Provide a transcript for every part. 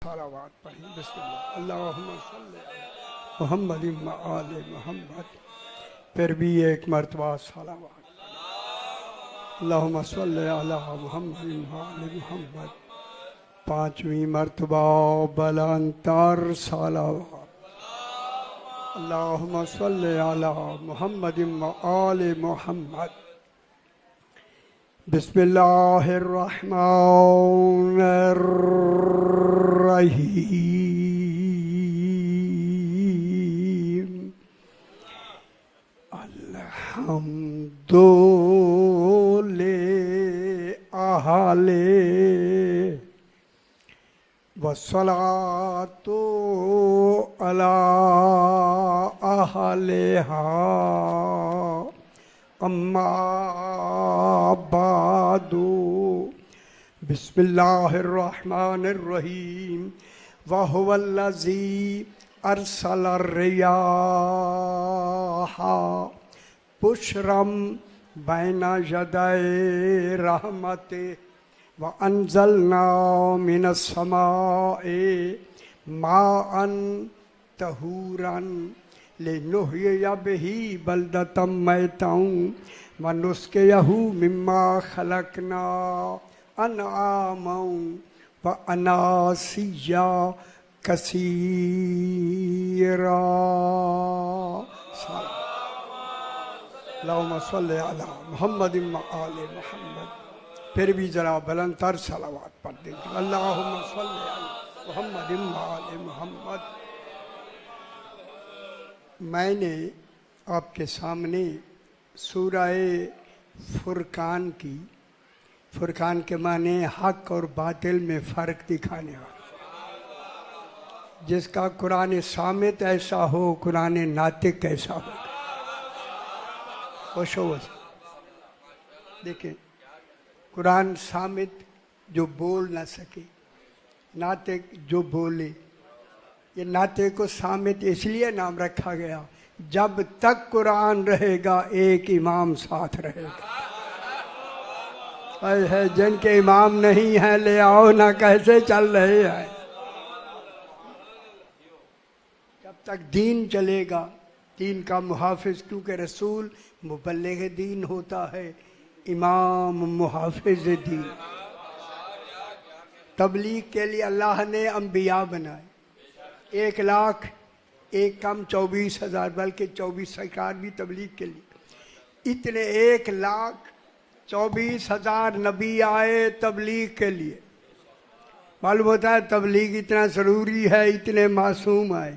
صلوات پڑھیں. بسم اللہ. اللہم صلی علی محمد و آل محمد. پھر بھی ایک مرتبہ صلوات. اللہم صلی علی محمد و آل محمد. پانچویں مرتبہ بلند تر صلوات. اللہم صلی علی محمد و آل محمد. بسم اللہ الرحمن الرحیم. الحمد للہ والصلاة علی اہلہا اما بعد. بسم اللہ الرحمن الرحیم. وَهُوَ الَّذِي أَرْسَلَ الرِّيَاحَ بُشْرًا بَيْنَ يَدَيْ رَحْمَتِهِ وَأَنزَلْنَا مِنَ السَّمَاءِ مَاءً طَهُورًا لِنُحْيِيَ بِهِ بَلْدَةً مَيْتًا وَنُسْقِيَهُ مِمَّا خَلَقْنَا أَنْعَامًا وَأَنَاسِيَّ كَثِيرًا. اللہم صلی علی محمد و آل محمد. پھر بھی ذرا بلند تر صلوات پڑھ دیں. اللہم صلی علی محمد و آل محمد. میں نے آپ کے سامنے سورہ فرقان کی، فرقان کے معنی حق اور باطل میں فرق دکھانے والا، جس کا قرآن صامت ایسا ہو، قرآن ناطق ایسا ہو. خوش ہو دیکھیں، قرآن صامت جو بول نہ سکے، ناطق جو بولے. یہ ناطق کو صامت اس لیے نام رکھا گیا، جب تک قرآن رہے گا ایک امام ساتھ رہے گا. ہے جن کے امام نہیں ہیں لے آؤ نہ کیسے چل رہے ہیں. جب تک دین چلے گا، دین کا محافظ، کیونکہ رسول مبلغ دین ہوتا ہے، امام محافظ دین. تبلیغ کے لیے اللہ نے انبیاء بنائے. 1,00,000 ایک کم 24,000 بلکہ 24 سرکار بھی تبلیغ کے لیے. اتنے 1,24,000 نبی آئے تبلیغ کے لیے. معلوم ہوتا ہے تبلیغ اتنا ضروری ہے. اتنے معصوم آئے.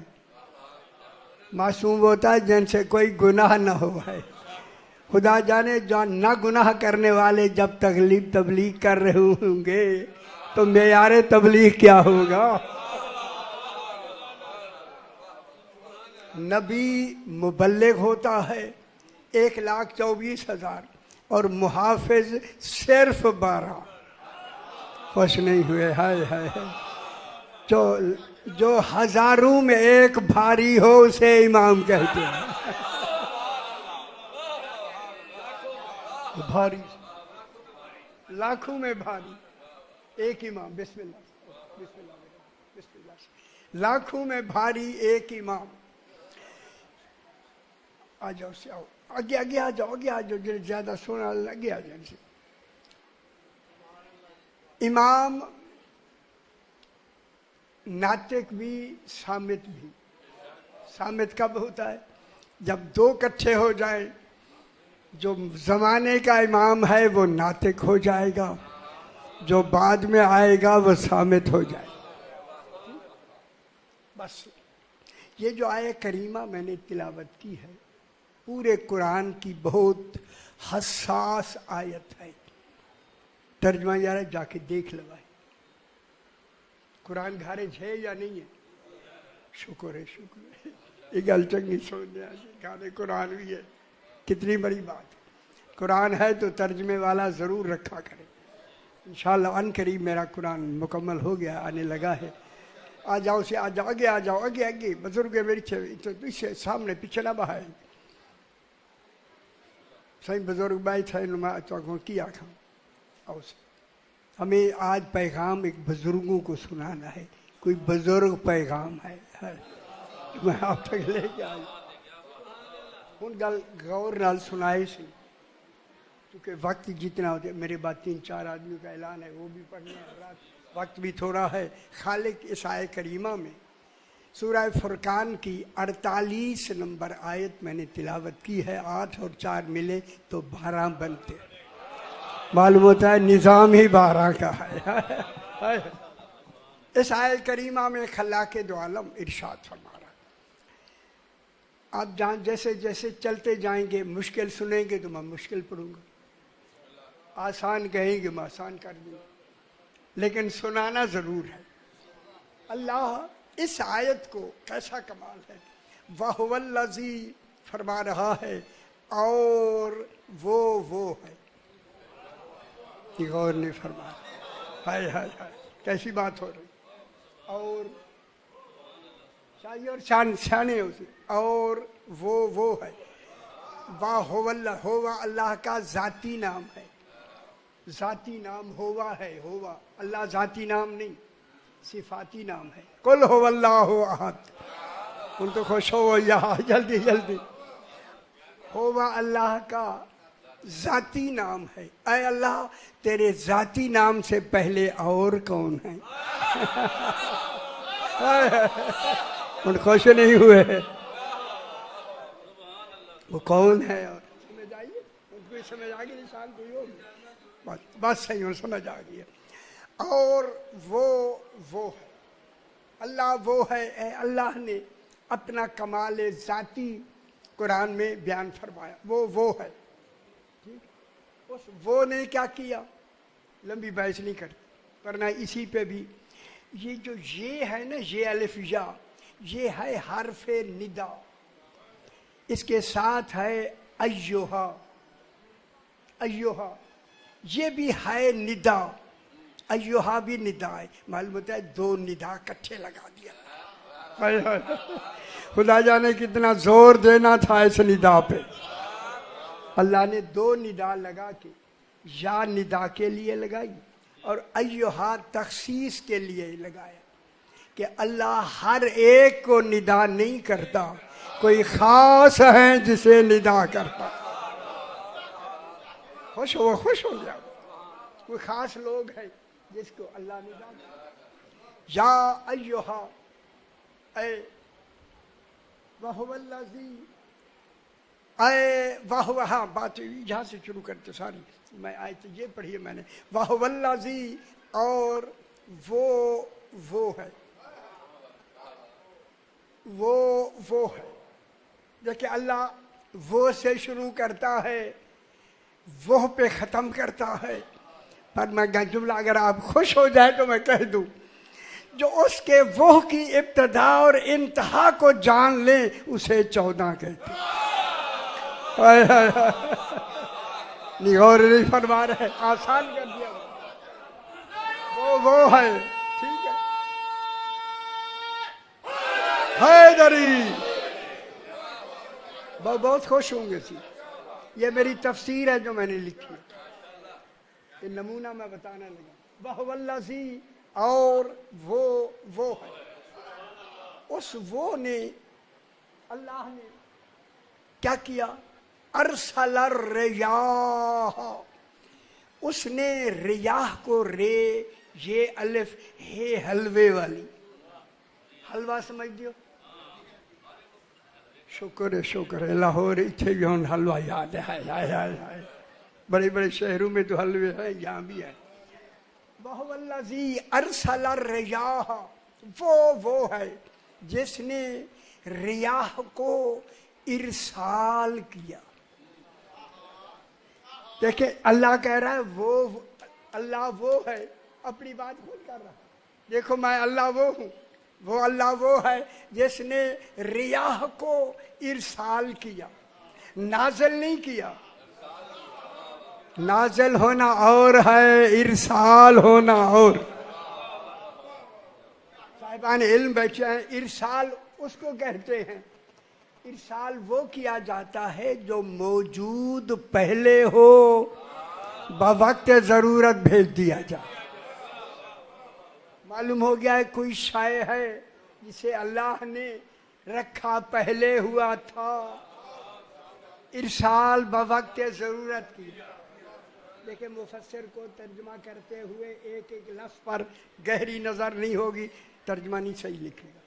معصوم ہوتا ہے جن سے کوئی گناہ نہ ہو ہے. خدا جانے جو نہ گناہ کرنے والے جب تبلیغ کر رہے ہوں گے تو معیار تبلیغ کیا ہوگا. نبی مبلغ ہوتا ہے 1,24,000 اور محافظ صرف 12. خوش نہیں ہوئے؟ ہائے ہائے. جو ہزاروں میں ایک بھاری ہو اسے امام کہتے ہیں. بھاری، لاکھوں میں بھاری ایک امام. بسم اللہ بسم اللہ بسم اللہ. لاکھوں میں بھاری ایک امام. آ جاؤ سے آؤ، آگے آگے آ جاؤ، آگے آ جاؤ. جو زیادہ سونا آگے آ جائیں سے. امام ناطق بھی، صامت بھی. صامت کب ہوتا ہے؟ جب دو اکٹھے ہو جائیں. جو زمانے کا امام ہے وہ ناطق ہو جائے گا، جو بعد میں آئے گا وہ صامت ہو جائے گا. بس یہ جو آیت کریمہ میں نے تلاوت کی ہے پورے قرآن کی بہت حساس آیت ہے. ترجمہ یار جا کے دیکھ لو. قرآن گھارے ہے یا نہیں ہے؟ شکر ہے شکر ہے. یہ گل چنگی سوچنے گھارے قرآن بھی ہے. کتنی بڑی بات. قرآن ہے تو ترجمے والا ضرور رکھا کرے. انشاءاللہ ان قریب میرا قرآن مکمل ہو گیا، آنے لگا ہے. آ جاؤ سے آ جاؤ، آگے آ جاؤ، آگے آگے. بزرگ میری پیچھے سامنے پیچھے نہ بہائے. صحیح بزرگ بھائی تھے نما چوکوں کی آنکھوں. ہمیں آج پیغام ایک بزرگوں کو سنانا ہے. کوئی بزرگ پیغام ہے میں آپ تک لے کے آئی ہوں گل غور نال سنائے سی کیونکہ وقت جتنا ہوتا میرے بعد 3-4 آدمیوں کا اعلان ہے وہ بھی پڑھنے ہیں رات وقت بھی تھوڑا ہے خالق اس آیے کریمہ میں سورہ فرقان کی 48 نمبر آیت میں نے تلاوت کی ہے 8 اور 4 ملے تو 12 بنتے معلوم ہوتا ہے نظام ہی 12 کا ہے اس آیے کریمہ میں خلاق دو عالم ارشاد فرما رہا ہے آپ جان جیسے جیسے چلتے جائیں گے مشکل سنیں گے تو میں مشکل پڑھوں گا آسان کہیں گے میں آسان کر دوں گا لیکن سنانا ضرور ہے اللہ اس آیت کو کیسا کمال ہے وَهُوَ الَّذِي فرما رہا ہے اور وہ ہے یہ غور نہیں فرما ہائے ہائے ہائے کیسی بات ہو رہی اور شاہی اور شانے اسے اور وہ ہے ہوا اللہ کا ذاتی نام ہے ذاتی نام ہوا ہے ہوا اللہ ذاتی نام نہیں صفاتی نام ہے قل هو اللہ احد ان تو خوش ہو یہاں جلدی جلدی ہوا اللہ کا ذاتی نام ہے اے اللہ تیرے ذاتی نام سے پہلے اور کون ہے ان خوش نہیں ہوئے وہ کون ہے اور سمجھ آئیے ان کو سمجھ آ گئی انسان کوئی اور بس صحیح اور سمجھ آ گئی اور وہ ہے اللہ وہ ہے اے اللہ نے اپنا کمال ذاتی قرآن میں بیان فرمایا وہ ہے اس وہ نے کیا کیا لمبی بحث نہیں کرتی ورنہ اسی پہ بھی یہ جو یہ ہے نا یہ الف یا یہ ہے حرف ندا اس کے ساتھ ہے ایوہا یہ بھی ہے ندا ایوہا بھی ندا ہے معلوم ہوتا ہے 2 ندا کٹھے لگا دیا خدا جانے کتنا زور دینا تھا اس ندا پہ اللہ نے 2 ندا لگا کے یا ندا کے لیے لگائی اور ایوہا تخصیص کے لیے لگایا کہ اللہ ہر ایک کو ندا نہیں کرتا کوئی خاص ہے جسے ندا کرتا خوش ہو گیا کوئی خاص لوگ ہیں جس کو اللہ ندا کرتا یا ایوہا اے وَهُوَ الَّذِي اے واہ بات یہاں سے شروع کرتے ساری میں آیت یہ پڑھی ہے میں نے وَهُوَ الَّذِي اور وہ ہے وہ ہے دیکھیں اللہ وہ سے شروع کرتا ہے وہ پہ ختم کرتا ہے پر میں جملہ اگر آپ خوش ہو جائے تو میں کہہ دوں جو اس کے وہ کی ابتدا اور انتہا کو جان لیں اسے 14 کہتے نہیں غور نہیں فرما رہے آسان کر دیا وہ ہے ٹھیک ہے حیدری بہت خوش ہوں گے سی یہ میری تفسیر ہے جو میں نے لکھی یہ نمونہ میں بتانا لگا وَهُوَ الَّذِي اور وہ ہے اس وہ نے اللہ نے کیا کیا ارسل الریاح اس نے ریاح کو یہ الف ہے حلوے والی حلوہ سمجھ دیو شکر ہے لاہور اتھے بھی ہوں حلوہ یاد ہے بڑے بڑے شہروں میں تو حلوے ہیں یہاں بھی ہے وَهُوَ الَّذِي أَرْسَلَ الرِّيَاحَ وہ ہے جس نے ریاح کو ارسال کیا دیکھیں اللہ کہہ رہا ہے اللہ وہ ہے اپنی بات خود کر رہا ہے دیکھو میں اللہ وہ ہوں وہ اللہ وہ ہے جس نے ریاح کو ارسال کیا نازل نہیں کیا نازل ہونا اور ہے ارسال ہونا اور صاحبان علم بیٹھے ہیں ارسال اس کو کہتے ہیں ارسال وہ کیا جاتا ہے جو موجود پہلے ہو بوقت ضرورت بھیج دیا جائے معلوم ہو گیا ہے کوئی شے ہے جسے اللہ نے رکھا پہلے ہوا تھا، ارسال بوقت ضرورت کی. لیکن مفسر کو ترجمہ کرتے ہوئے ایک ایک لفظ پر گہری نظر نہیں ہوگی، ترجمہ نہیں صحیح لکھے گا.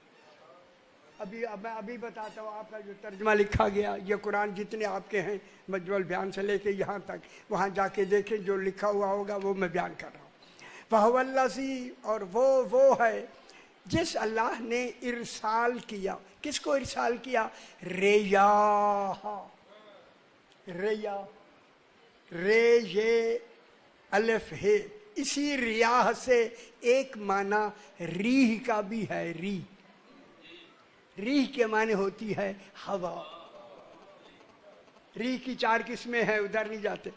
میں ابھی بتاتا ہوں آپ کا جو ترجمہ لکھا گیا، یہ قرآن جتنے آپ کے ہیں مجموع البیان سے لے کے یہاں تک، وہاں جا کے دیکھیں جو لکھا ہوا ہوگا وہ میں بیان کر رہا ہوں. فَهُوَ الَّذِي، اور وہ ہے جس اللہ نے ارسال کیا. کس کو ارسال کیا؟ ریاح. ریاح، رے یہ الف ہے. اسی ریاح سے ایک معنی ریح کا بھی ہے. ریح کے معنی ہوتی ہے ہوا. ریح کی 4 قسمیں ہیں، ادھر نہیں جاتے.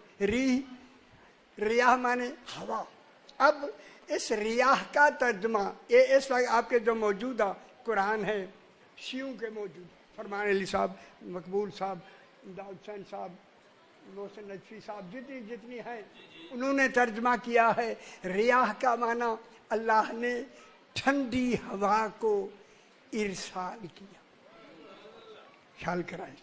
ریاح معنی ہوا. اب اس ریاح کا ترجمہ یہ اس وقت آپ کے جو موجودہ قرآن ہے شیعوں کے موجود، فرمان علی صاحب، مقبول صاحب، داؤد حسین صاحب، محسن نجفی صاحب، جتنی ہیں انہوں نے ترجمہ کیا ہے ریاح کا معنی اللہ نے ٹھنڈی ہوا کو ارسال کیا. خیال کرائیں،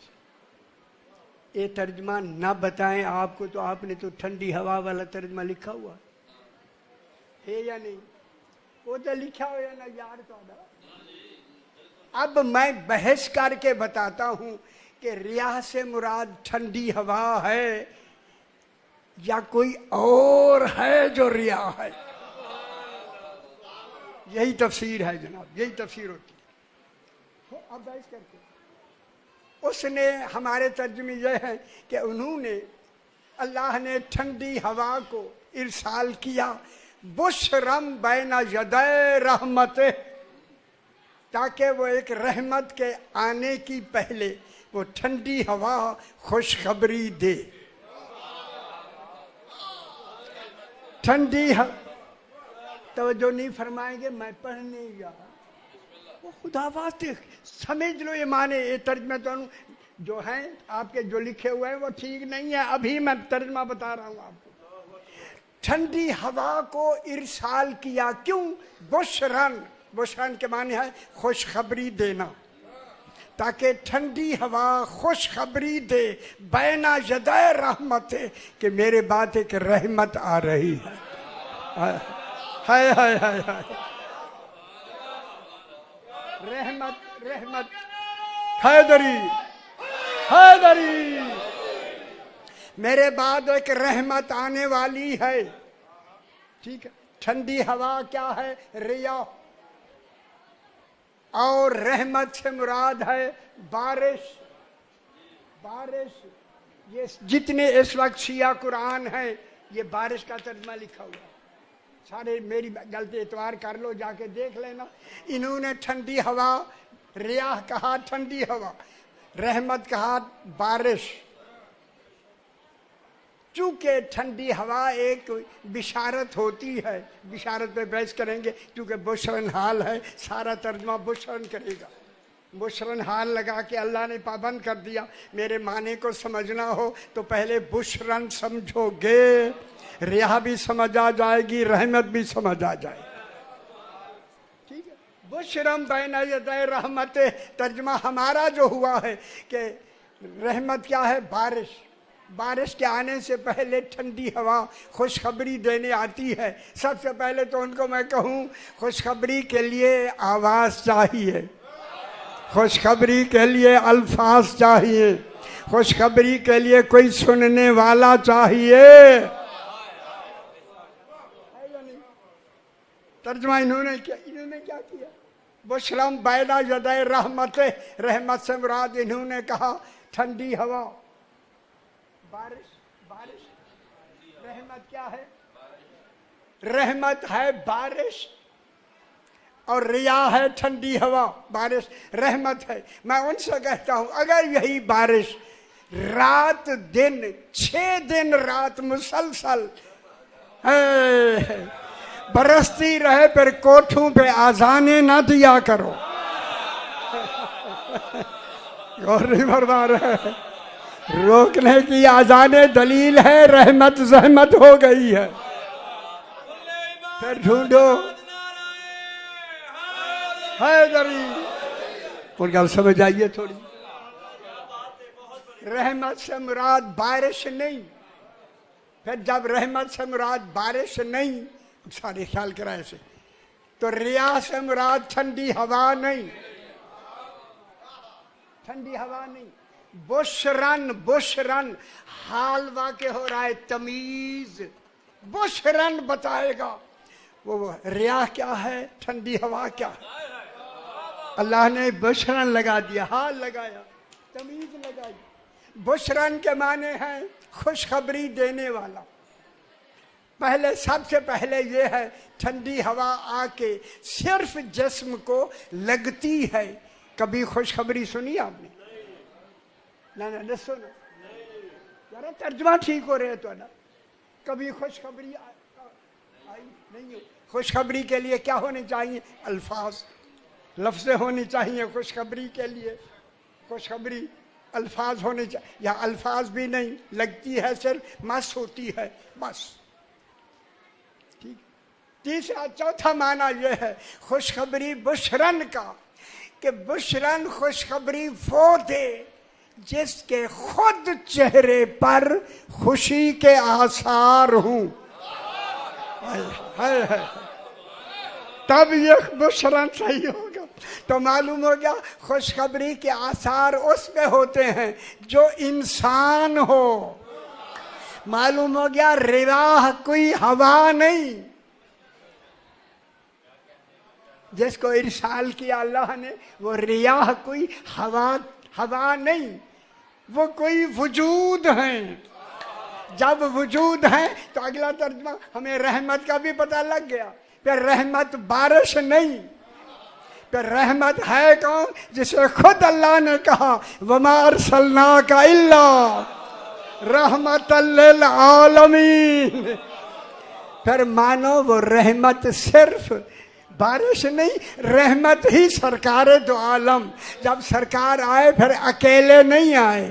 یہ ترجمہ نہ بتائیں آپ کو تو آپ نے تو ٹھنڈی ہوا والا ترجمہ لکھا ہوا ہے یا نہیں؟ وہ تو لکھا ہو یا نا یار تو. اب میں بحث کر کے بتاتا ہوں کہ ریاح سے مراد ٹھنڈی ہوا ہے یا کوئی اور ہے جو ریاح ہے. یہی تفسیر ہے جناب، یہی تفسیر ہوتی ہے. اب بحث کرتے اس نے ہمارے ترجمے یہ ہے کہ انہوں نے، اللہ نے ٹھنڈی ہوا کو ارسال کیا بشرم بین یدی رحمت، تاکہ وہ ایک رحمت کے آنے کی پہلے وہ ٹھنڈی ہوا خوشخبری دے. ٹھنڈی توجہ نہیں فرمائیں گے، میں پڑھنے گا وہ خدا واسطے سمجھ لو. یہ معنی یہ ترجمہ تو جو ہیں آپ کے جو لکھے ہوئے ہیں وہ ٹھیک نہیں ہے. ابھی میں ترجمہ بتا رہا ہوں آپ کو. ٹھنڈی ہوا کو ارسال کیا، کیوں؟ بشرن کے معنی ہے خوشخبری دینا، تاکہ ٹھنڈی ہوا خوشخبری دے بین یدی رحمت، کہ میرے بعد ایک رحمت آ رہی ہے. ہائے ہائے ہائے ہائے، رحمت حیدری، میرے بعد ایک رحمت آنے والی ہے. ٹھیک ہے. ٹھنڈی ہوا کیا ہے؟ ریاح. اور رحمت سے مراد ہے بارش. یہ جتنے اس وقت شیعہ قرآن ہیں یہ بارش کا ترجمہ لکھا ہوا ہے. سارے میری غلطی اعتبار کر لو، جا کے دیکھ لینا. انہوں نے ٹھنڈی ہوا ریاح کہا، ٹھنڈی ہوا. رحمت کہا بارش. چونکہ ٹھنڈی ہوا ایک بشارت ہوتی ہے، بشارت پہ بحث کریں گے کیونکہ بشرن حال ہے، سارا ترجمہ بشرن کرے گا. بشرن حال لگا کے اللہ نے پابند کر دیا. میرے معنی کو سمجھنا ہو تو پہلے بشرن سمجھو گے، ریاح بھی سمجھ آ جائے گی، رحمت بھی سمجھ آ جائے گی. ٹھیک ہے. بشرم بین یدی رحمت، ترجمہ ہمارا جو ہوا ہے کہ رحمت کیا ہے؟ بارش. بارش کے آنے سے پہلے ٹھنڈی ہوا خوشخبری دینے آتی ہے. سب سے پہلے تو ان کو میں کہوں خوشخبری کے لیے آواز چاہیے، خوشخبری کے لیے الفاظ چاہیے، خوشخبری کے لیے کوئی سننے والا چاہیے. ترجمہ انہوں نے کیا کیا؟ بشرم بین یدی رحمت، رحمت سے مراد انہوں نے کہا ٹھنڈی ہوا. بارش. رحمت کیا ہے؟ رحمت ہے بارش، اور ریاح ہے ٹھنڈی ہوا. بارش رحمت ہے. میں ان سے کہتا ہوں اگر یہی بارش رات دن 6 دن رات مسلسل برستی رہے، پھر کوٹھوں پہ آذانیں نہ دیا کرو. غور نہیں فرما رہے. روکنے کی آذانیں دلیل ہے رحمت زحمت ہو گئی ہے. پھر ڈھونڈو حیدری. اور گل سمجھ آئیے تھوڑی. رحمت سے مراد بارش نہیں. پھر جب رحمت سے مراد بارش نہیں، سارے خیال کرائے سے، تو ریاح سے مراد ٹھنڈی ہوا نہیں. ٹھنڈی ہوا نہیں. بشرن، بشرن حال واقع ہو رہا ہے، تمیز. بشرن بتائے گا وہ ریاح کیا ہے، ٹھنڈی ہوا کیا ہے. اللہ نے بشرن لگا دیا، حال لگایا، تمیز لگائی. بشرن کے معنی ہیں خوشخبری دینے والا. پہلے سب سے پہلے یہ ہے ٹھنڈی ہوا آ کے صرف جسم کو لگتی ہے. کبھی خوشخبری سنی آپ نے؟ نہ سنو ذرا ترجمہ ٹھیک ہو رہے تو نا. کبھی خوشخبری آئی نہیں ہو. خوشخبری کے لیے کیا ہونے چاہیے؟ الفاظ، لفظیں ہونی چاہیے خوشخبری کے لیے. خوشخبری الفاظ ہونے چاہیے. یا الفاظ بھی نہیں، لگتی ہے صرف، مس ہوتی ہے بس. ٹھیک. تیسرا چوتھا معنی یہ ہے خوشخبری بشرن کا، کہ بشرن خوشخبری وہ دے جس کے خود چہرے پر خوشی کے آثار ہوں. تب یہ بشرن صحیح ہوگا. تو معلوم ہو گیا خوشخبری کے آثار اس میں ہوتے ہیں جو انسان ہو. معلوم ہو گیا ریاح کوئی ہوا نہیں جس کو ارسال کیا اللہ نے، وہ ریاح کوئی ہوا نہیں، وہ کوئی وجود ہیں. جب وجود ہیں تو اگلا ترجمہ ہمیں رحمت کا بھی پتہ لگ گیا. پھر رحمت بارش نہیں، پھر رحمت ہے کون؟ جسے خود اللہ نے کہا وَمَا أَرْسَلْنَاكَ إِلَّا رَحْمَةً لِّلْعَالَمِينَ. پھر مانو وہ رحمت صرف بارش نہیں، رحمت ہی سرکار دو عالم. جب سرکار آئے پھر اکیلے نہیں آئے،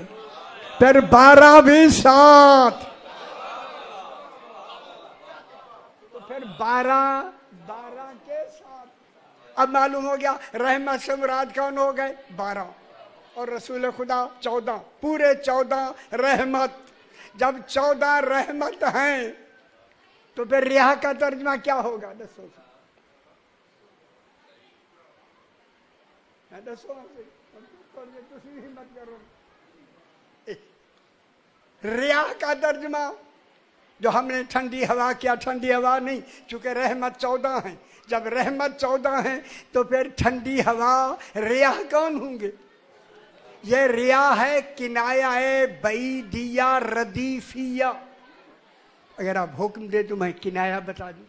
پھر 12 بھی ساتھ. تو پھر 12 کے ساتھ. اب معلوم ہو گیا رحمت سے مراد کون ہو گئے؟ 12 اور رسول خدا 14. پورے 14 رحمت. جب 14 رحمت ہیں تو پھر ریاح کا ترجمہ کیا ہوگا؟ دسو ریاح کا ترجمہ جو ہم نے ٹھنڈی ہوا کیا، ٹھنڈی ہوا نہیں، چونکہ رحمت 14 ہیں. جب رحمت 14 ہیں تو پھر ٹھنڈی ہوا ریاح کون ہوں گے؟ یہ ریاح ہے کنایہ بعیدیہ ردیفیہ. اگر آپ حکم دے تو میں کنایہ بتا دوں.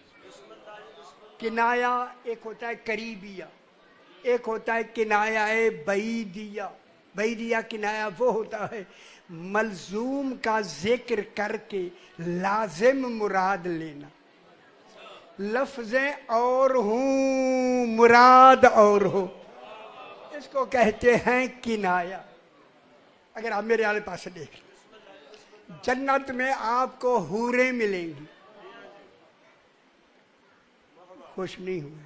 کنایہ ایک ہوتا ہے قریبیہ، ایک ہوتا ہے کنایہ بعیدیہ. بعیدیہ کنایہ وہ ہوتا ہے ملزوم کا ذکر کر کے لازم مراد لینا. لفظیں اور ہوں، مراد اور ہو، اس کو کہتے ہیں کنایہ. اگر آپ میرے والے پاس دیکھ لیں، جنت میں آپ کو حوریں ملیں گی. خوش نہیں ہوئے؟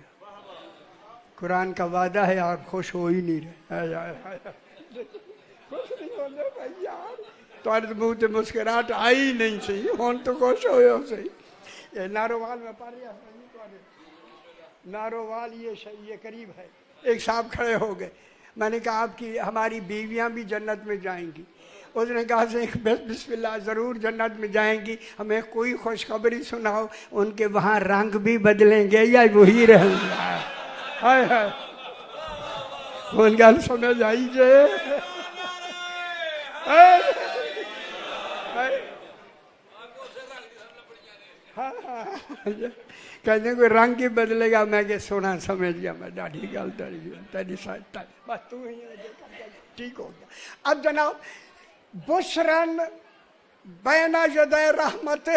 قرآن کا وعدہ ہے، آپ خوش ہو ہی نہیں رہے. خوش نہیں ہونے بھائی یار، تمہارے منہ تے مسکراہٹ آئی نہیں سی، ہون تو خوش ہوئے ہو سی. یہ ناروال میں پڑھ رہا ہوں، ناروال یہ قریب ہے. ایک صاحب کھڑے ہو گئے. میں نے کہا آپ کی ہماری بیویاں بھی جنت میں جائیں گی. اس نے کہا بسم اللہ ضرور جنت میں جائیں گی، ہمیں کوئی خوشخبری سناؤ. ان کے وہاں رنگ بھی بدلیں گے یا وہی رہیں گے؟ ہائے ہائے، ان گل سمجھ آئی جے. کہتے کوئی رنگ ہی بدلے گا. میں کہ سونا سمجھ گیا، میں ڈاڑھی گل تیری ساتھ بس تو ہی ٹھیک ہو گیا. اب جناب بشرن بین یدی رحمت.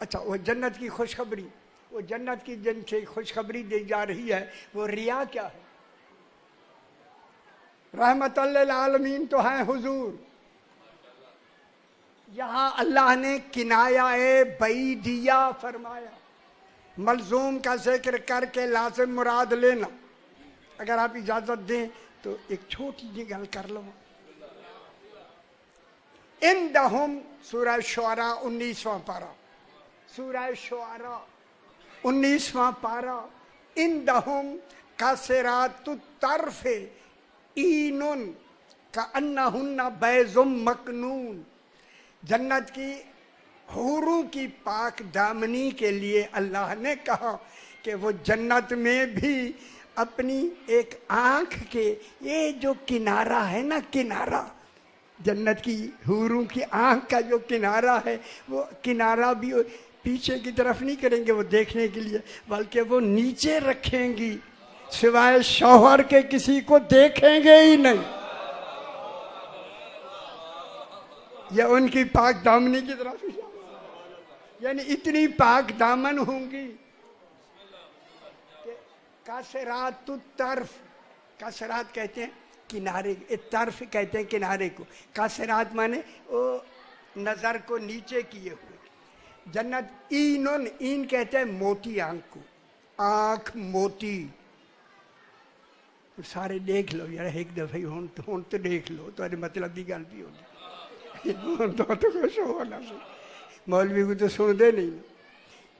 اچھا وہ جنت کی خوشخبری، وہ جنت کی جن سے خوشخبری دی جا رہی ہے، وہ ریاح کیا ہے؟ رحمت للعالمین تو ہیں حضور. یہاں اللہ نے کنایہ بعیدیہ فرمایا، ملزوم کا ذکر کر کے لازم مراد لینا. اگر آپ اجازت دیں تو ایک چھوٹی جی گل کر لو. عندہم سورہ شعراء 19واں پارہ، سورہ شعراء 19واں پارہ. عندہم قاصرات الطرف عین کأنہن بیض مکنون. جنت کی حوروں کی پاک دامنی کے لیے اللہ نے کہا کہ وہ جنت میں بھی اپنی ایک آنکھ کے یہ جو کنارہ ہے نا، کنارہ جنت کی حوروں کی آنکھ کا جو کنارہ ہے، وہ کنارہ بھی پیچھے کی طرف نہیں کریں گے وہ دیکھنے کے لیے، بلکہ وہ نیچے رکھیں گی، سوائے شوہر کے کسی کو دیکھیں گے ہی نہیں. یہ ان کی پاک دامنی کی طرف یعنی اتنی پاک دامن ہوں گی کہ قاصرات الطرف، قاصرات کہتے ہیں کنارے، طرف کہتے ہیں کنارے کو، قاصرات مانے وہ نظر کو نیچے کیے ہوئے. جنت اینن، این کہتے ہیں موٹی آنکھ کو، آنکھ موٹی. سارے دیکھ لو یار ایک دفعہ ہوں تو دیکھ لو تو مطلب دی گل بھی ہوگی تو خوش ہونا. مولوی کو تو سن دے نہیں.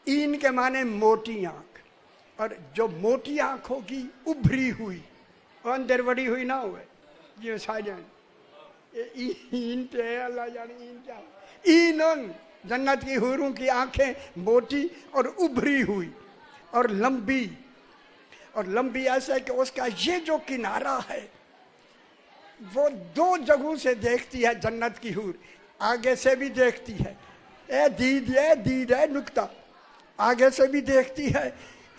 این کے معنی موٹی آنکھ، اور جو موٹی آنکھ ہوگی ابھری ہوئی اور اندر بڑی ہوئی نہ ہوئے. یہ ساجن این پہ اللہ جانے این کیا. اینن جنت کی حوروں کی آنکھیں موٹی اور ابھری ہوئی اور لمبی، اور لمبی ایسا ہے کہ اس کا یہ جو کنارہ ہے وہ دو جگہوں سے دیکھتی ہے. جنت کی حور آگے سے بھی دیکھتی ہے، اے دید ہے نکتہ، آگے سے بھی دیکھتی ہے،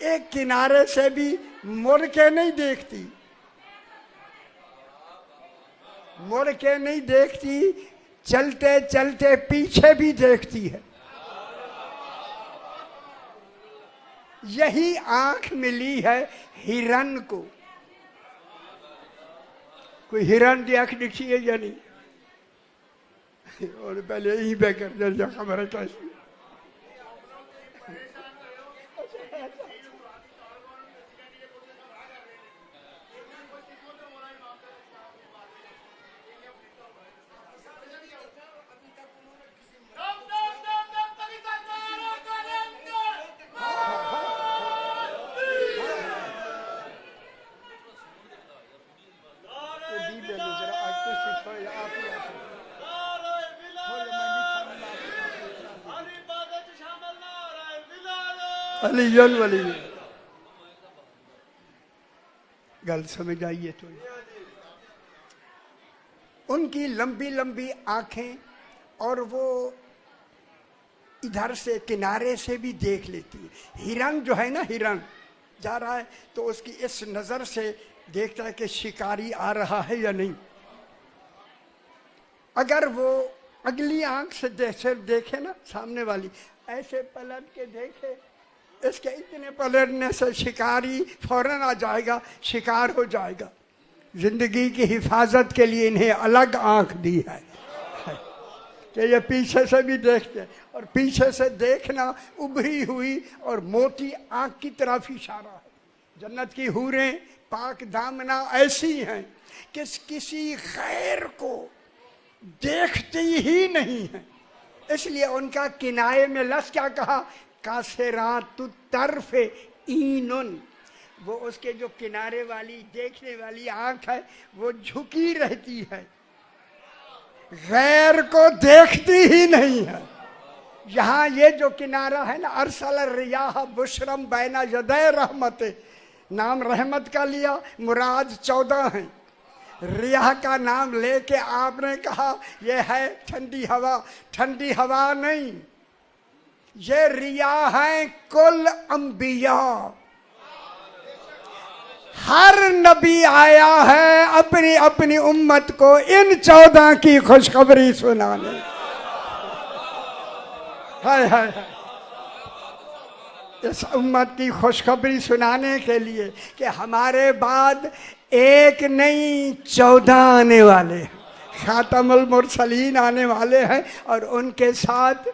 ایک کنارے سے بھی مڑ کے نہیں دیکھتی، مڑ کے نہیں دیکھتی، چلتے چلتے پیچھے بھی دیکھتی ہے. یہی آنکھ ملی ہے ہرن کو. کوئی ہرن دی آنکھ دکھی ہے یا نہیں؟ اور پہلے یہی بے کر دیا خبر ہے کیسی. علی ولی گل سمجھ آئیے تو ان کی لمبی لمبی آنکھیں، اور وہ ادھر سے کنارے سے بھی دیکھ لیتی ہے. ہرن جو ہے نا، ہرن جا رہا ہے تو اس کی اس نظر سے دیکھتا ہے کہ شکاری آ رہا ہے یا نہیں. اگر وہ اگلی آنکھ سے دیکھے نا سامنے والی، ایسے پلٹ کے دیکھے، اس کے اتنے پلٹنے سے شکاری فوراً آ جائے گا، شکار ہو جائے گا. زندگی کی حفاظت کے لیے انہیں الگ آنکھ دی ہے کہ یہ پیچھے سے بھی دیکھتے ہیں، اور پیچھے سے دیکھنا ابھری ہوئی اور موٹی آنکھ کی طرف اشارہ ہے. جنت کی حوریں پاک دامنہ ایسی ہیں کہ کسی غیر کو دیکھتی ہی نہیں ہیں. اس لیے ان کا کنایے میں لفظ کیا کہا؟ قاصرات الطرف عین. وہ اس کے جو کنارے والی دیکھنے والی آنکھ ہے وہ جھکی رہتی ہے، غیر کو دیکھتی ہی نہیں ہے. یہاں یہ جو کنارہ ہے نا، ارسل الریاح بشرم بین یدی رحمت، نام رحمت کا لیا، مراد 14 ہیں. ریاح کا نام لے کے آپ نے کہا یہ ہے ٹھنڈی ہوا. ٹھنڈی ہوا نہیں، یہ ریاح ہیں کل انبیاء. ہر نبی آیا ہے اپنی اپنی امت کو ان 14 کی خوشخبری سنانے. ہائے ہائے اس امت کی خوشخبری سنانے کے لیے کہ ہمارے بعد ایک نہیں 14 آنے والے ہیں. خاتم المرسلین آنے والے ہیں، اور ان کے ساتھ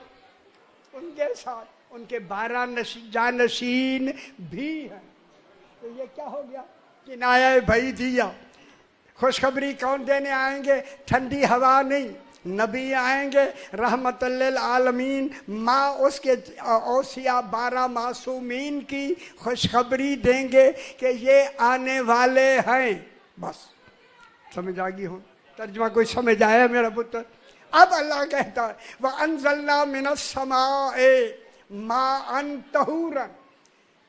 ان کے 12 جانشین بھی ہیں. تو یہ کیا ہو گیا؟ کنایہ بھائی دیا. خوشخبری کون دینے آئیں گے؟ ٹھنڈی ہوا نہیں، نبی آئیں گے رحمت للعالمین، ماں اس کے اوصیاء 12 معصومین کی خوشخبری دیں گے کہ یہ آنے والے ہیں. بس سمجھ آ گئی ہوں؟ ترجمہ کوئی سمجھ آیا میرا پتر؟ اب اللہ کہتا ہے وَأَنزَلْنَا مِنَ السَّمَاءِ مَاءً طَهُورًا،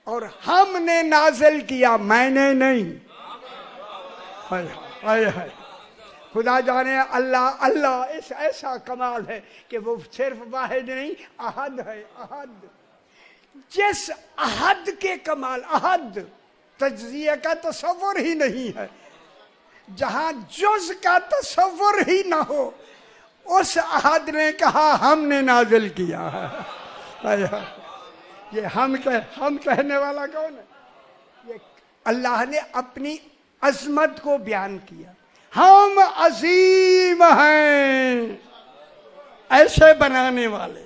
اور ہم نے نازل کیا، میں نے نہیں. ہائے ہائے، خدا جانے اللہ اس ایسا کمال ہے کہ وہ صرف واحد نہیں، احد ہے. احد، جس احد کے کمال، احد تجزیہ کا تصور ہی نہیں ہے، جہاں جز کا تصور ہی نہ ہو، اس احد نے کہا ہم نے نازل کیا ہے. ہائے ہائے، یہ ہم کہنے والا کون ہے؟ یہ اللہ نے اپنی عظمت کو بیان کیا. ہم عظیم ہیں. ایسے بنانے والے،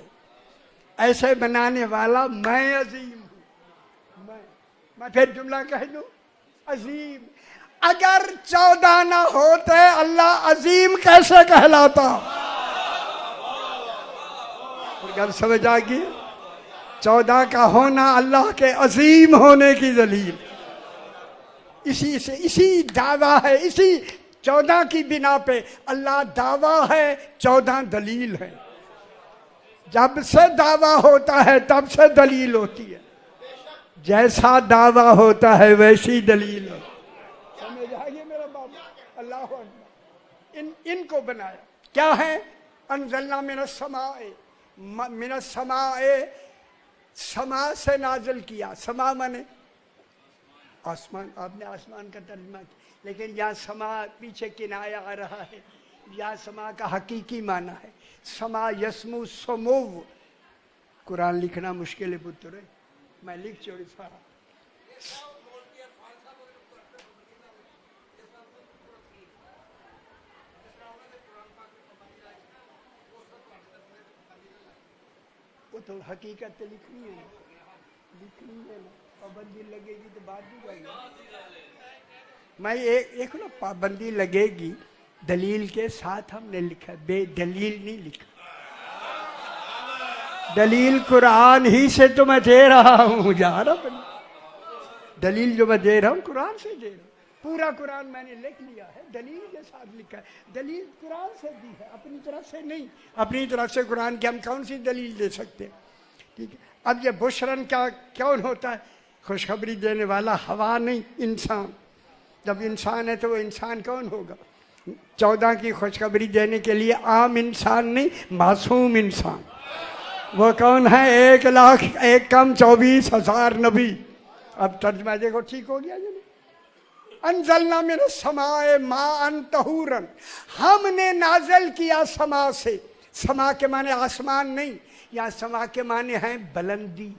ایسے بنانے والا میں عظیم ہوں. میں پھر جملہ کہہ دوں، عظیم. اگر 14 نہ ہوتے اللہ عظیم کیسے کہلاتا؟ اگر سمجھ آ گئی، 14 کا ہونا اللہ کے عظیم ہونے کی دلیل. اسی دعویٰ ہے، اسی 14 کی بنا پہ اللہ دعویٰ ہے، 14 دلیل ہے. جب سے دعویٰ ہوتا ہے تب سے دلیل ہوتی ہے. جیسا دعویٰ ہوتا ہے ویسی دلیل ہے. سمجھ آئیے میرا بابا؟ اللہ اکبر. ان کو بنایا کیا ہے؟ انزلنا من السماء، سما سے نازل کیا. سما مانے آسمان. آپ نے آسمان کا ترجمہ کیا، لیکن یہاں سما پیچھے کنایا آ رہا ہے. یہاں سما کا حقیقی معنی ہے سما یسمو سمو. قرآن لکھنا مشکل ہے پتر، میں لکھ چوڑی سارا. وہ تو حقیقت لکھنی ہے، لکھنی ہے نا. پابندی لگے گی تو بات بھی جائے گی. میں ایک نا پابندی لگے گی دلیل کے ساتھ. ہم نے لکھا، بے دلیل نہیں لکھا. دلیل قرآن ہی سے تو میں دے رہا ہوں. جا رہا دلیل جو میں دے رہا ہوں قرآن سے دے رہا ہوں. پورا قرآن میں نے لکھ لیا ہے، دلیل کے ساتھ لکھا ہے. دلیل قرآن سے دی ہے، اپنی طرف سے نہیں. اپنی طرف سے قرآن کی ہم کون سی دلیل دے سکتے ہیں؟ ٹھیک ہے. اب یہ بشرن کا کون ہوتا ہے؟ خوشخبری دینے والا ہوا نہیں، انسان. جب انسان ہے تو وہ انسان کون ہوگا؟ 14 کی خوشخبری دینے کے لیے عام انسان نہیں، معصوم انسان. وہ کون ہے؟ 1,00,000 ایک کم 24,000 نبی. اب ترجمہ دیکھو ٹھیک ہو گیا. انزلنا من السماء ماء طہورا، ہم نے نازل کیا سما سے. سما کے معنی آسمان نہیں، یا سما کے معنی ہے بلندی.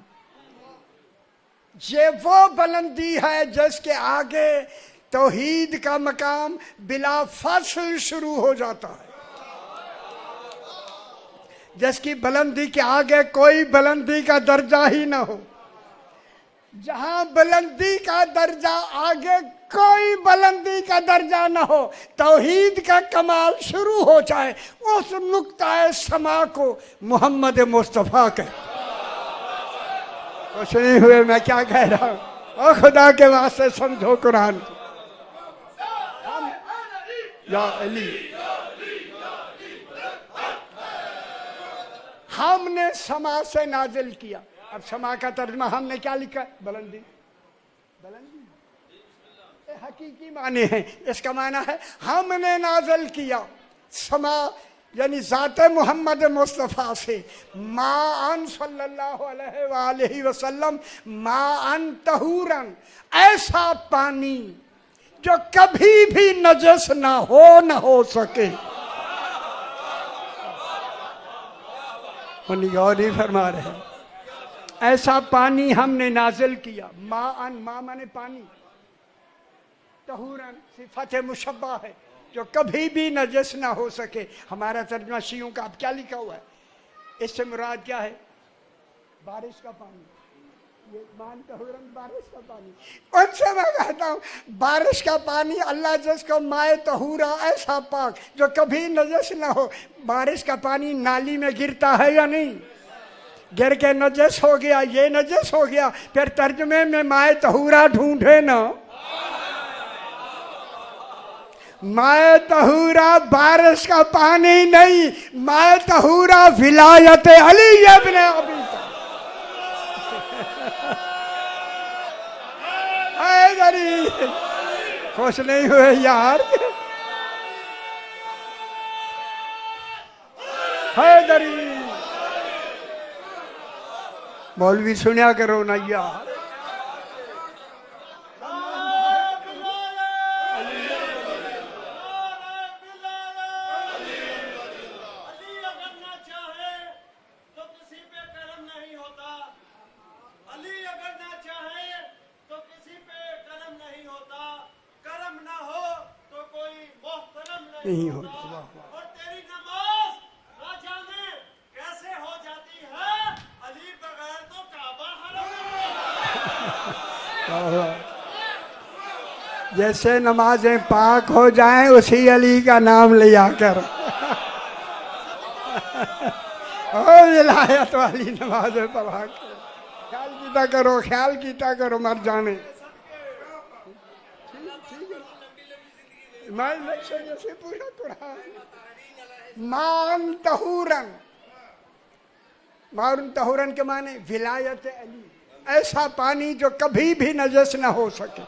یہ وہ بلندی ہے جس کے آگے توحید کا مقام بلا فاصل شروع ہو جاتا ہے. جس کی بلندی کے آگے کوئی بلندی کا درجہ ہی نہ ہو. جہاں بلندی کا درجہ آگے کوئی بلندی کا درجہ نہ ہو، توحید کا کمال شروع ہو جائے، اس نقطہ سما کو محمد مصطفیٰ کہتے. کچھ نہیں ہوئے میں کیا کہہ رہا ہوں؟ اور خدا کے واسطے سمجھو قرآن کو. یا علی، ہم نے سما سے نازل کیا. اب سما کا ترجمہ ہم نے کیا لکھا ہے؟ بلندی. بلندی حقیقی معنی ہے. اس کا معنی ہے ہم نے نازل کیا. سما یعنی ذات محمد مصطفیٰ سے ماءً صلی اللہ علیہ وآلہ وسلم، ماءً طہوراً، ایسا پانی جو کبھی بھی نجس نہ ہو سکے. غور نہیں فرما رہے. ایسا پانی ہم نے نازل کیا. ماءً، ماء مانے پانی، طہوراً صفت مشبہ ہے جو کبھی بھی نجس نہ ہو سکے. ہمارا ترجمہ شیعوں کا اب کیا لکھا ہوا ہے؟ اس سے مراد کیا ہے؟ بارش کا پانی. یہ مان طہورن بارش کا پانی، ان سے میں کہتا ہوں بارش کا پانی اللہ جس کو مائے طہورا ایسا پاک جو کبھی نجس نہ ہو، بارش کا پانی نالی میں گرتا ہے یا نہیں؟ گر کے نجس ہو گیا، یہ نجس ہو گیا، پھر ترجمے میں مائے طہورا ڈھونڈے نا۔ مائے طہورا بارش کا پانی نہیں، مائے طہورا ولایت علی ابن ابی طالب۔ حیدری خوش نہیں ہوئے یار؟ حیدری مولوی سنیا کرو نا یار۔ نہیں ہوتا۔ اور تیری نماز نہ جانے کیسے ہو جاتی ہے، علی بغیر تو کعبہ حرم۔ جیسے نمازیں پاک ہو جائیں اسی علی کا نام لیا کر۔ ولایت والی نمازیں پڑھا کر خیال کیتا کرو، خیال کیتا کرو مر جانے۔ میں سے پورا قرآن مان طہورن، مان طہورن کے معنی ولایت علی، ایسا پانی جو کبھی بھی نجس نہ ہو سکے۔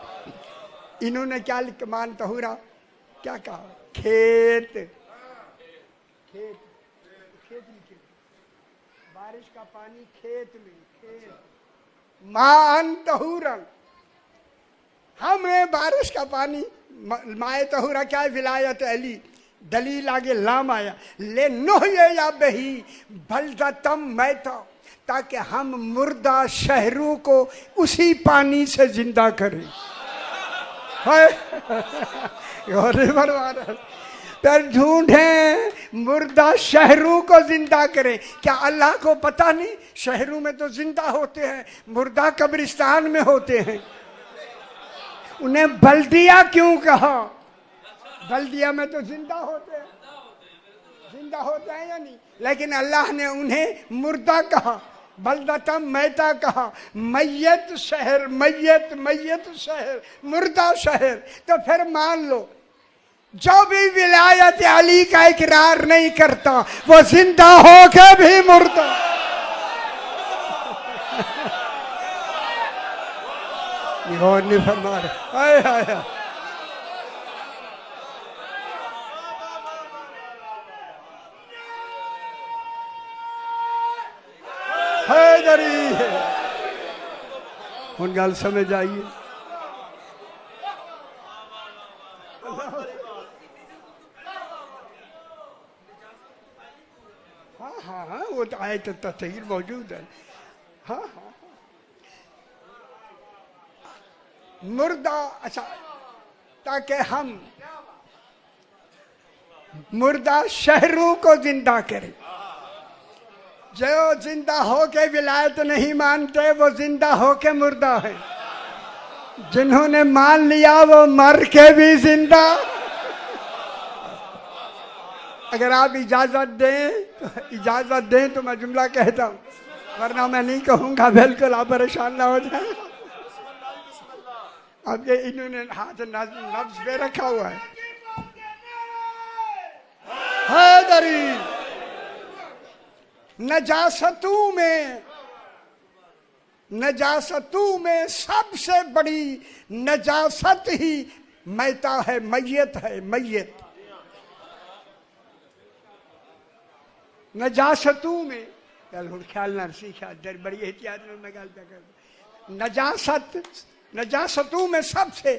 انہوں نے کیا لکھا مان طہورا؟ کیا کہا؟ کھیت، کھیت، کھیت لکھے، بارش کا پانی کھیت میں، کھیت مان طہورن۔ ہمیں بارش کا پانی مائے طہورا کیا ہے؟ ولایت علی۔ دلیل آگے لام آیا، لِنُحْيِیَ بِهِ بَلْدَةً مَیْتًا، تاکہ ہم مردہ شہروں کو اسی پانی سے زندہ کریں۔ پھر ڈھونڈیں مردہ شہروں کو زندہ کریں۔ کیا اللہ کو پتہ نہیں شہروں میں تو زندہ ہوتے ہیں، مردہ قبرستان میں ہوتے ہیں؟ انہیں بلدیہ کیوں کہا؟ بلدیہ میں تو زندہ ہوتے ہیں، زندہ ہوتے ہیں یا نہیں؟ لیکن اللہ نے انہیں مردہ کہا، بلدۃ میتہ کہا، میت شہر، میت میت شہر، مردہ شہر۔ تو پھر مان لو جو بھی ولایت علی کا اقرار نہیں کرتا وہ زندہ ہو کے بھی مردہ۔ غور نہیں فرما رہے۔ آئے آئے حیدری ان گل سمجھ آئیے۔ ہاں ہاں ہاں وہ تو آیت تطہیر موجود ہے۔ ہاں ہاں مردہ، اچھا تاکہ ہم مردہ شہروں کو زندہ کریں۔ جو زندہ ہو کے ولایت نہیں مانتے وہ زندہ ہو کے مردہ ہیں، جنہوں نے مان لیا وہ مر کے بھی زندہ۔ اگر آپ اجازت دیں تو میں جملہ کہتا ہوں، ورنہ میں نہیں کہوں گا، بالکل آپ پریشان نہ ہو جائیں۔ اب یہ انہوں نے ہاتھ نبض پہ رکھا ہوا ہے۔ حیدری نجاستوں میں سب سے بڑی نجاست ہی میتہ ہے، میت ہے، میت۔ نجاستوں میں خیال نہ سیکھا، بڑی احتیاط میں گل پہ کر۔ نجاستوں میں سب سے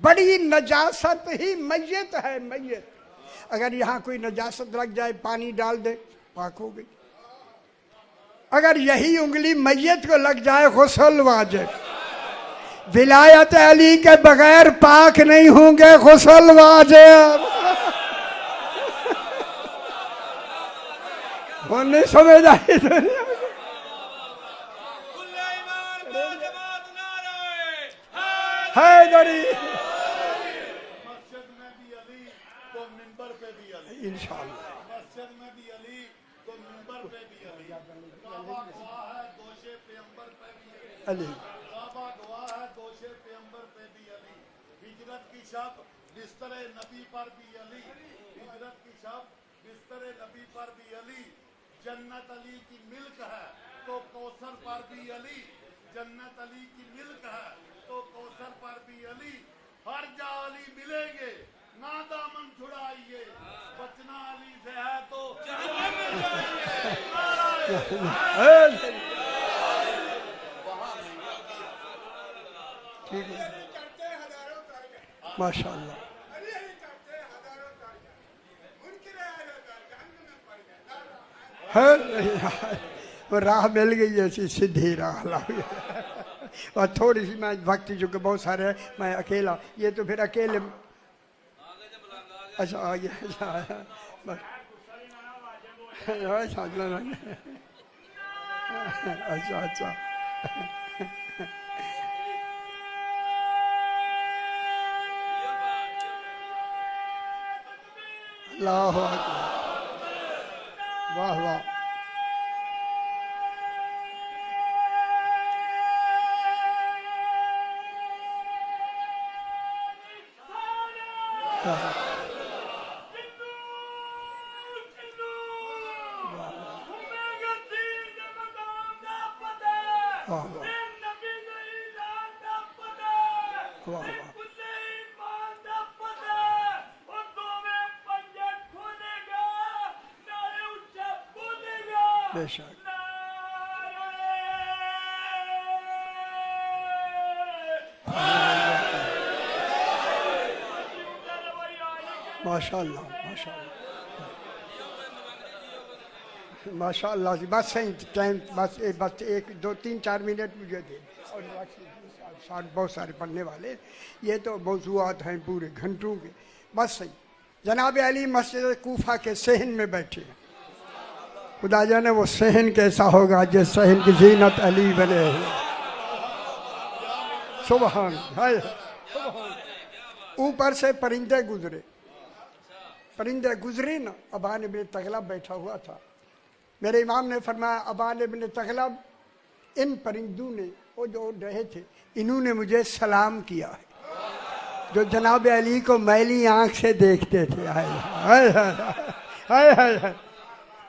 بڑی نجاست ہی میت ہے، میت۔ اگر یہاں کوئی نجاست لگ جائے پانی ڈال دے پاک ہو گئی، اگر یہی انگلی میت کو لگ جائے غسل واجب۔ ولایت علی کے بغیر پاک نہیں ہوں گے، غسل واجب۔ وہ نہیں سمجھ آئی دنیا۔ حیدری مسجد میں بھی علی تو منبر پہ بھی علی، انشاءاللہ مسجد میں بھی علی تو منبر پہ بھی علی، کعبہ گواہ ہے دوشے پیغمبر پہ بھی علی، علی کعبہ گواہ ہے دوشے پیغمبر پہ بھی علی، ہجرت کی شب بستر نبی پر بھی علی، ہجرت کی شب بستر نبی پر بھی علی، جنت علی کی ملک ہے تو کوثر پر بھی علی، جنت علی کی ملک ہے تو کوثر پر بھی علی، ہر جا علی ملیں گے نہ دامن چھڑائیے، بچنا علی سے ہے تو جہنم میں جائیے۔ ٹھیک ہے ماشاء اللہ وہ راہ مل گئی ایسی سیدھی راہ اور تھوڑی سی میں وقت چونکہ بہت سارے ہیں میں اکیلا یہ تو پھر اکیلے اچھا آ گیا اچھا آیا بس اچھا اچھا اللہ اکبر واہ واہ بے شک ماشاء اللہ ماشاء اللہ ماشاء اللہ جی بس صحیح ٹائم بس ایک دو تین چار منٹ مجھے دے اور بہت سارے پڑھنے والے یہ تو موضوعات ہیں پورے گھنٹوں کے بس صحیح جناب علی مسجد کوفہ کے صحن میں بیٹھے ہیں خدا جانے وہ صحن کیسا ہوگا جس صحن کی زینت علی بنے ہوئے سبحان سبحان اوپر سے پرندے گزرے نا ابان ابن تغلب بیٹھا ہوا تھا میرے امام نے فرمایا ابان ابن تغلب ان پرندوں نے وہ جو رہے تھے انہوں نے مجھے سلام کیا ہے جو جناب علی کو میلی آنکھ سے دیکھتے تھے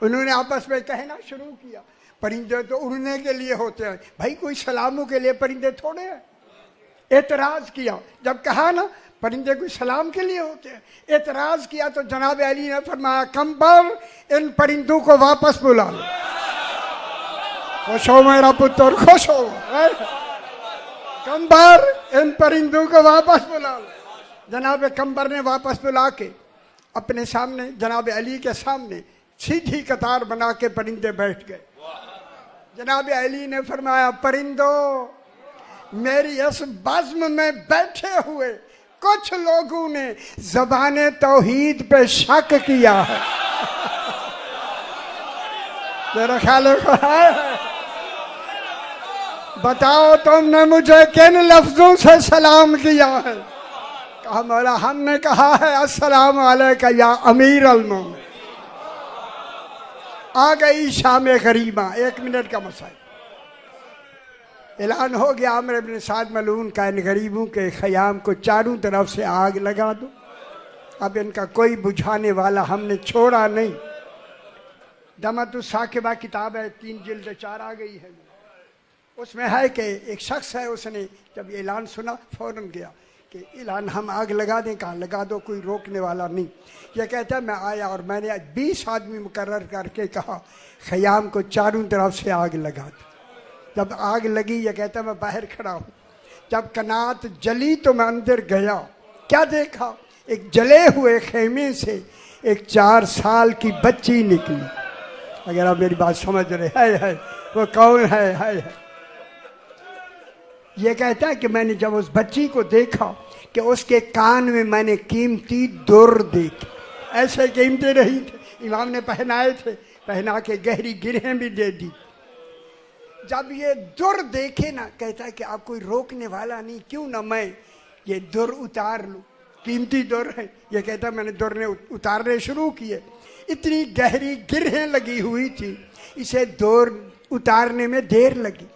انہوں نے آپس میں کہنا شروع کیا پرندے تو اڑنے کے لیے ہوتے ہیں بھائی کوئی سلاموں کے لیے پرندے تھوڑے ہیں اعتراض کیا جب کہا نا پرندے کوئی سلام کے لیے ہوتے ہیں اعتراض کیا تو جناب علی نے فرمایا کمبر ان پرندوں کو واپس بلا لو خوش ہو میرا پتر خوش ہو کمبر ان پرندوں کو واپس بلا لو جناب کمبر نے واپس بلا کے اپنے سامنے جناب علی کے سامنے سیدھی قطار بنا کے پرندے بیٹھ گئے جناب علی نے فرمایا پرندوں میری اس بزم میں بیٹھے ہوئے کچھ لوگوں نے زبان توحید پہ شک کیا ہے میرا خیال ہے بتاؤ تم نے مجھے کن لفظوں سے سلام کیا ہے کہا مولا ہم نے کہا ہے السلام علیکہ یا امیر المومنین آ گئی شام غریبہ 1 منٹ کا مسائل اعلان ہو گیا عامر بن سعد ملعون کا ان غریبوں کے خیام کو چاروں طرف سے آگ لگا دو اب ان کا کوئی بجھانے والا ہم نے چھوڑا نہیں دمت الثاقبہ کتاب ہے 3 جلد 4 آ گئی ہے اس میں ہے کہ ایک شخص ہے اس نے جب یہ اعلان سنا فوراً گیا کہ اعلان ہم آگ لگا دیں کہا لگا دو کوئی روکنے والا نہیں یہ کہتا ہے میں آیا اور میں نے 20 آدمی مقرر کر کے کہا خیام کو چاروں طرف سے آگ لگا دو جب آگ لگی یہ کہتا ہے میں باہر کھڑا ہوں جب کنات جلی تو میں اندر گیا کیا دیکھا ایک جلے ہوئے خیمے سے ایک 4 سال کی بچی نکلی اگر آپ میری بات سمجھ رہے ہے وہ کون ہے یہ کہتا ہے کہ میں نے جب اس بچی کو دیکھا کہ اس کے کان میں نے قیمتی در دیکھی ایسے قیمتی رہی تھے امام نے پہنائے تھے پہنا کے گہری گرہیں بھی دے دی جب یہ در دیکھے نا کہتا ہے کہ آپ کوئی روکنے والا نہیں کیوں نہ میں یہ در اتار لوں، قیمتی در ہے. یہ کہتا میں نے در نے اتارنے شروع کیے، اتنی گہری گرہیں لگی ہوئی تھی، اسے در اتارنے میں دیر لگی.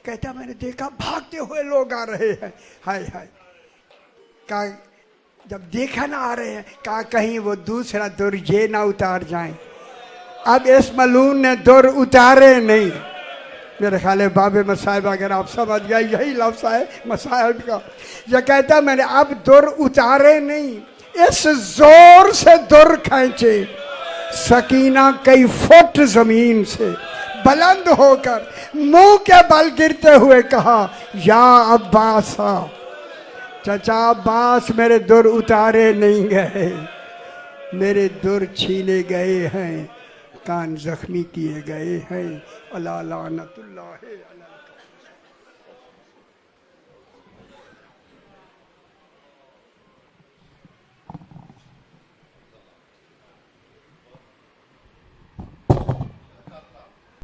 کہتا میں نے دیکھا بھاگتے ہوئے لوگ آ رہے ہیں. ہائے ہائے. کہا جب دیکھا نہ آ رہے ہیں، کہا کہیں وہ دوسرا در یہ نہ اتار جائیں. اب اس ملعون نے در اتارے نہیں. میرے خیال ہے باب مصائب اگر آپ سمجھ گئے یہی لفظ ہے مصائب کا. یہ کہتا میں نے اب در اتارے نہیں، اس زور سے در کھینچے سکینہ کئی فٹ زمین سے بلند ہو کر منہ کے بل گرتے ہوئے کہا یا عباسا، چچا عباس میرے در اتارے نہیں گئے، میرے در چھینے گئے ہیں، کان زخمی کیے گئے ہیں. اللہ لعنت اللہ